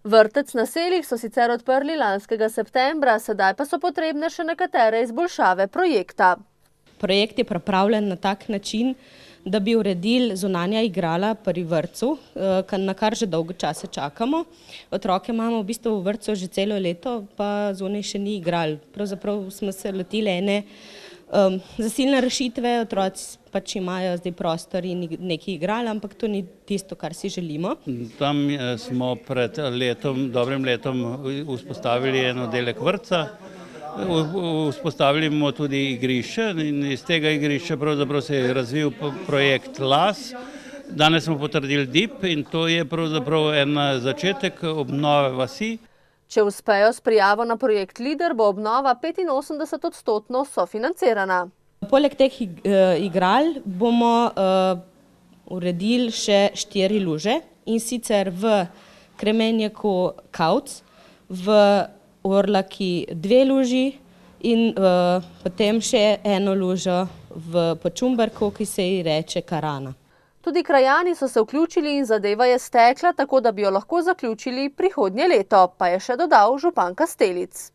Vrtec na Selih so sicer odprli lanskega septembra, sedaj pa so potrebne še nekatere izboljšave projekta. Projekt je pripravljen na tak način, da bi uredili zunanja igrala pri vrtcu, na kar že dolgo časa čakamo. Otroke imamo v bistvu v vrtcu že celo leto, pa zunaj še ni igral. Pravzaprav smo se lotili ene zasilne rešitve, otroci pač imajo zdaj prostor in nekaj igral, ampak to ni tisto, kar si želimo. Tam smo pred dobrim letom vzpostavili en oddelek vrtca. Vzpostavili bomo tudi igrišče in iz tega igrišča pravzaprav se je razvil projekt LAS. Danes smo potrdili DIP in to je pravzaprav en začetek obnove vasi. Če uspejo s prijavo na projekt LIDER, bo obnova 85% sofinancirana. Poleg teh igral bomo uredili še 4 luže, in sicer v Kremenjaku Kavc, v Orlaki 2 luži in potem še eno lužo v Počumbarku, ki se ji reče Karana. Tudi krajani so se vključili in zadeva je stekla, tako da bi jo lahko zaključili prihodnje leto, pa je še dodal župan Kastelic.